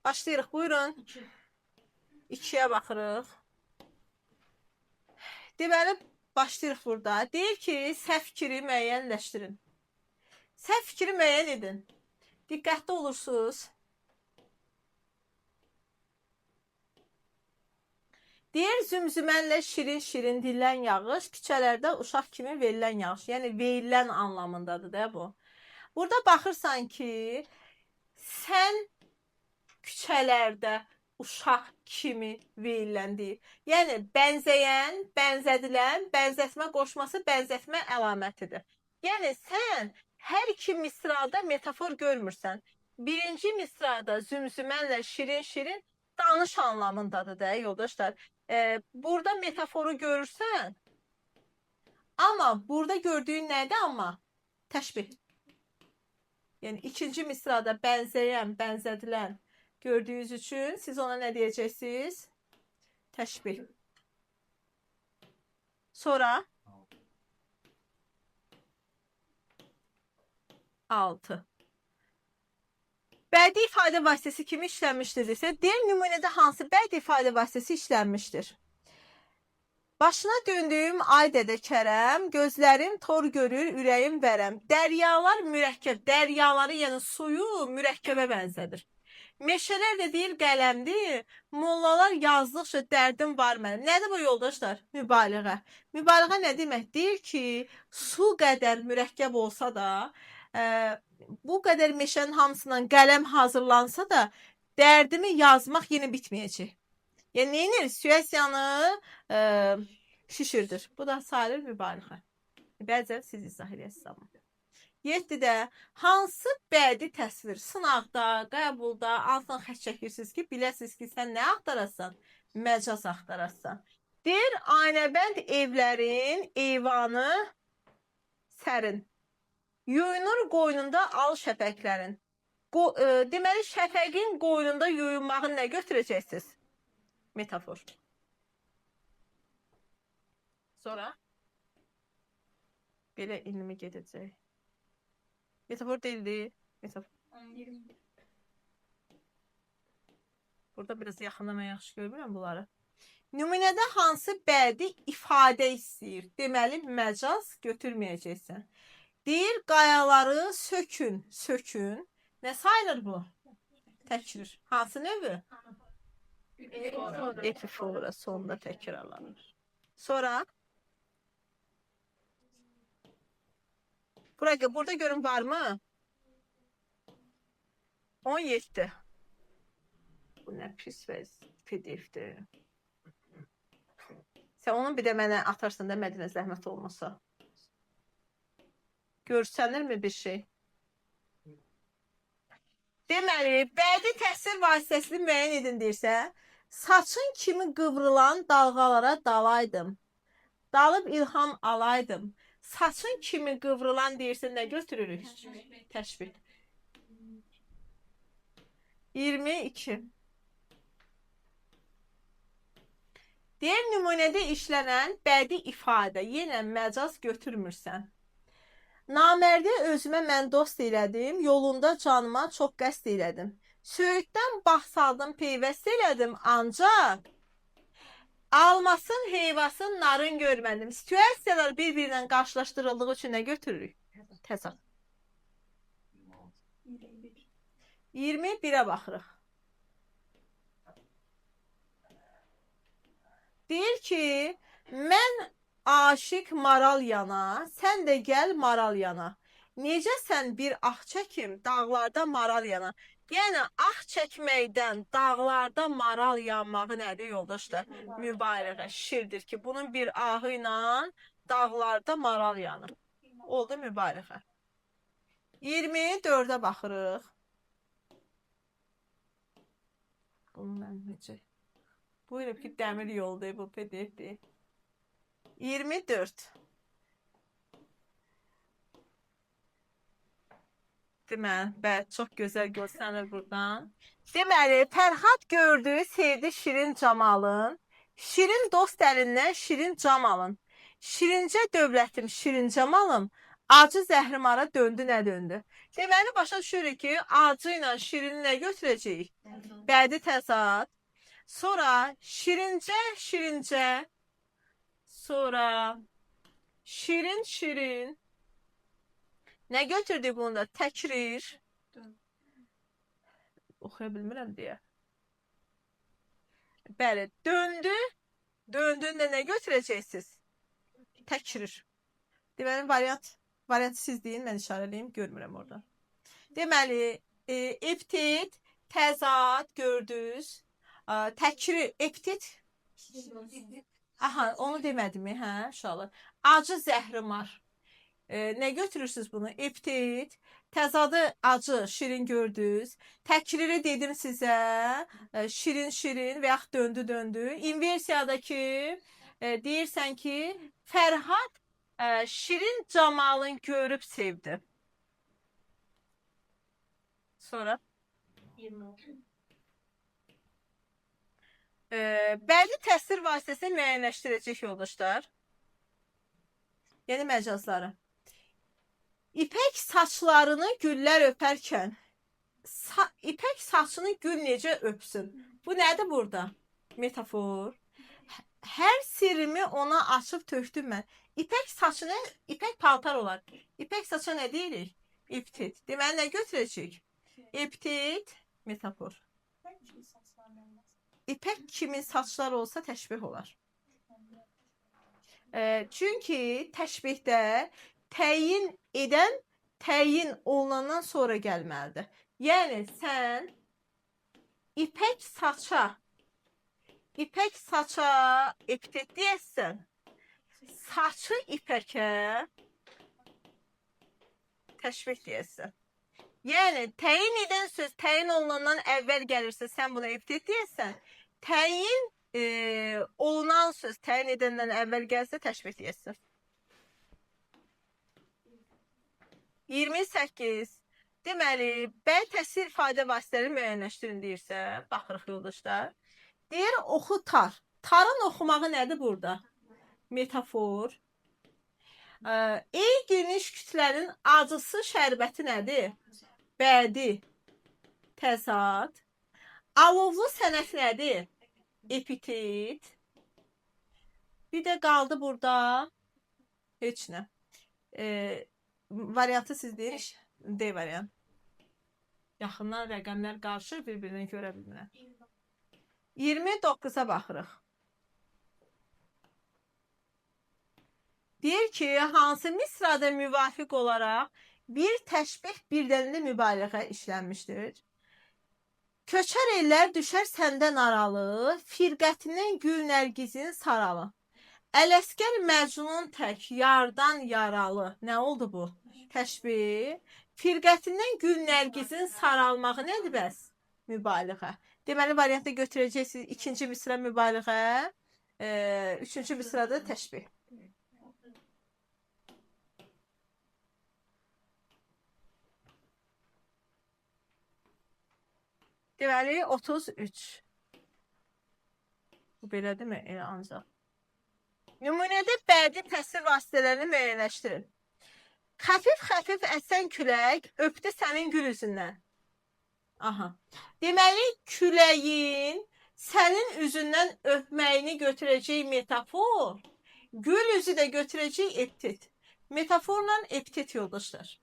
Başlayırıq, buyurun. 2-yə baxırıq. Deməli, başlayırıq burada. Deyir ki, səhv fikri müəyyənləşdirin. Səhv fikri müəyyən edin. Diqqətli olursunuz. Deyir, zümzümənlə şirin-şirin dilən yağış, küçələrdə uşaq kimi verilən yağış. Yəni, verilən anlamındadır da bu. Burada baxırsan ki, sən küçələrdə uşaq kimi verilən deyir. Yəni, bənzəyən, bənzədilən, bənzətmə qoşması bənzətmə əlamətidir. Yəni, sən hər iki misrada metafor görmürsən. Birinci misrada zümzümənlə şirin-şirin danış anlamındadır da, yoldaşlar. Burada metaforu görürsən, amma burada gördüyün nədir amma? Təşbih. Yəni, ikinci misrada bənzəyən, bənzədilən gördüyünüz üçün siz ona nə deyəcəksiniz? Təşbih. Sonra 6. Bədii ifadə vasitəsi kimi işlənmişdir desə, deyir nümunədə hansı bədii ifadə vasitəsi işlənmişdir? Başına döndüyüm ay dədə Kərəm, gözlərim tor görür, ürəyim vərəm. Dəryalar mürəkkəb, dəryaları yəni suyu mürəkkəbə bənzədir. Meşələr də deyir qələmdir, mollalar yazdıqca dərdim var mənim. Nədir bu yoldaşlar? Mübaliğə. Mübaliğə nə demək? Deyir ki, su qədər mürəkkəb olsa da, bu qədər meşənin hamısından qələm hazırlansa da, dərdimi yazmaq yenə bitməyəcək. Yəni, neyinir? Situasiyanı şişirdir. Bu da sayılır mübaliğə. Bəzən siz izah edəsiniz amma. 7-də hansı bədii təsvir sınaqda, qəbulda, altdan xətt çəkirsiniz ki, biləsiniz ki, sən nə axtarasan? Məcaz axtarasan. Deyir, aynəbənd evlərin eyvanı sərin. Yuyunur qoynunda al şəfəqlərin. Deməli, şəfəqin qoynunda yuyunmağı nə götürəcəksiniz? Metafor. Sonra belə ilmi gedəcək. Metafor deyildi. Metafor. Burada biraz yaxınlama yaxşı görmürəm bunları. Nümunədə hansı bədii ifadə istəyir? Deməli, məcaz götürməyəcəksən. Deyir, qayaları sökün, sökün. Nə sayılır bu? Təkrir. Hansı növü? Epifora sonunda təkrarlanır. Sonra burada görün var mı? 17. Bu nə pis PDF-dir. Sən onun bir də mənə atarsan da Mədinə zəhmət olmasa. Görsənirmi bir şey? Deməli, bədii təsvir vasitəsini müəyyən edin deyirsə, saçın kimi qıvrılan dalğalara dalaydım. Dalıb ilham alaydım. Saçın kimi qıvrılan deyirsə nə götürürük? Təşbih. 22. Deyir, nümunədə işlənən bədii ifadə, yenə məcaz götürmürsən. Namərdi özümə mən dost elədim, yolunda canıma çox qəsd elədim. Söyüddən bax saldım, peyvəst elədim, ancaq almasın, heyvasın, narın görmədim. Situasiyalar bir-birindən qarşılaşdırıldığı üçün nə götürürük? Təzad. 21-ə baxırıq. Deyir ki, mən aşiq maral yana, sən də gəl maral yana. Necə sən bir ah çəkim, dağlarda maral yana. Yəni, ah çəkməkdən dağlarda maral yanmağı nədir yoldaşlar? Mübaliğə, şirdir ki, bunun bir ahı ilə dağlarda maral yanır. Oldu mübaliğə. 24-ə baxırıq. Bunu mən necə? Buyurun ki, dəmir yoldur bu PDF-dir. 24. Deməli, çox gözəl görsənir buradan. Deməli, Fərhad gördü, sevdi şirin camalın. Şirin dost əlindən şirin cam alın. Şirincə dövlətim, şirin camalım. Acı zəhrimara döndü nə döndü? Deməli başa düşürük ki, acı ilə şirini nə götürəcəyik? Bədi təzad. Sonra şirincə, sonra şirin. Nə götürdük bunda? Təkrir. Oxuya bilmirəm deyə. Bəli, döndündə nə götürəcəksiniz? Təkrir. Deməli, variant siz deyin, mən işarə edeyim, görmürəm orada. Deməli, eptet, təzad, gördünüz. Təkrir, eptet. Aha, onu demədim mi? Hə, uşaqlar. Acı zəhrimar. Nə götürürsünüz bunu? Eptet, təzadı acı, şirin gördünüz. Təkriri dedim sizə, şirin və yaxud döndü. İnversiyadakı deyirsən ki, Fərhad şirin camalın görüb sevdi. Sonra bəlli təsvir vasitəsini müəyyənləşdirəcək yoldaşlar. Yeni məcazları. İpək saçlarını güllər öpərkən, ipək saçını gül necə öpsün? Bu nədir burada? Metafor. Hər sirrimi ona açıb tökdüm mən. İpək saçını, ipək paltar olar. İpək saça nə deyirik? Eptet. Deməli, nə götürəcək? Eptet, metafor. İpək kimin saçları olsa təşbih olar. Çünki təşbihdə təyin edən təyin olunandan sonra gəlməlidir. Yəni sən ipək saça eptet deyəsən, saçı ipəkə təşbih deyəsən. Yəni təyin edən söz təyin olunandan əvvəl gəlirsə, sən buna eptet deyəsən, təyin olunan söz təyin edəndən əvvəl gəlsə təşbih deyəsən. 28. Deməli, bəy təsvir ifadə vasitələri müəyyənləşdirin deyirsə, baxırıq yoldaşlar. Deyir, oxu tar. Tarın oxumağı nədir burada? Metafor. Ey geniş kütlənin acısı şərbəti nədir? Bədi. Təzad. Alovlu sənət nədir? Epitet. Bir də qaldı burada. Heç nə. Variantı siz deyin. D variant. Yaxından rəqəmlər qarışır, bir-birini görə bilmirəm. 29-a baxırıq. Deyir ki, hansı misrada müvafiq olaraq bir təşbih birdənində mübaliğə işlənmişdir? Köçər ellər düşər səndən aralı, firqətindən gül nərgizin saralı. Ələskər Məcnun tək, yardan yaralı. Nə oldu bu? Təşbih. Firqətindən gül nərgizin saralmağı nədir bəs? Mübaliğə. Deməli, variantda götürəcəksiniz. İkinci misra mübaliğə, üçüncü misrada təşbih. Deməli, 33. Bu belədir mi? Elə ancaq. Nümunədə bədi təsvir vasitələrini müəyyənləşdirin. Xəfif əsən külək öpdü sənin gül üzündən. Aha. Deməli, küləyin sənin üzündən öpməyini götürəcək metafor, gül üzü də götürəcək eptet. Metaforla eptet yoldaşlar.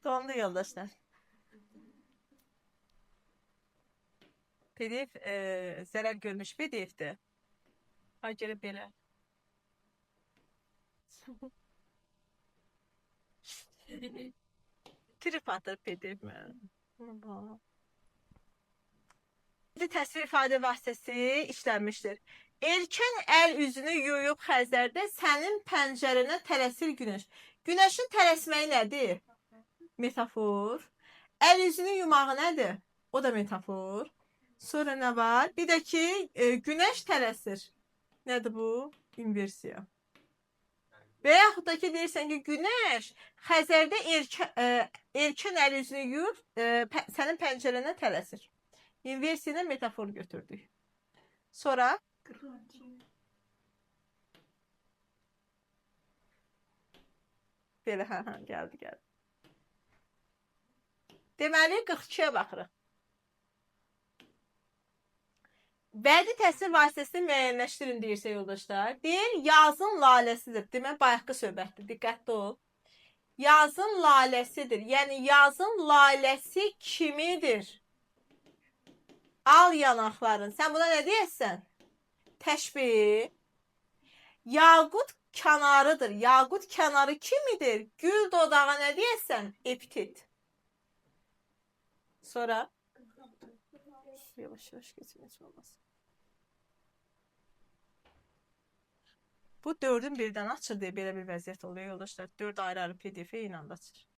Dondu yoldaşlar. PDF zərər görmüş PDF-dir. Ha görə belə. Trip atır PDF mən. Təsvir ifadə vasitəsi işlənmişdir. Erkən əl üzünü yuyub xəzərdə sənin pəncərənə tələsir günəş. Günəşin tələsməyi nədir? Metafor. Əl üzünü yumağı nədir? O da metafor. Sonra nə var? Bir də ki, günəş tələsir. Nədir bu? İnversiya. Və yaxud da ki, deyirsən ki, günəş Xəzərdə erkən əl üzünü yuyur, sənin pəncərənə tələsir. İnversiyada metafor götürdük. Sonra belə, gəldi. Deməli, 42-yə baxırıq. Bədii təsvir vasitəsini müəyyənləşdirin deyirsə yoldaşlar. Deyir, yazın laləsidir. Demək, bayaqki söhbətdir. Diqqətli ol. Yazın laləsidir. Yəni, yazın laləsi kimidir? Al yanaqların. Sən buna nə deyəsən? Təşbih. Yaqut kənarıdır. Yaqut kənarı kimidir? Gül dodağa nə deyəsən? Epitet. Sonra? Yavaş geçmesi olmaz. Bu 4'ün birdən açır deyə belə bir vəziyyət oluyor yoldaşlar. 4 ayrı-ayrı PDF-i eyni anda açır.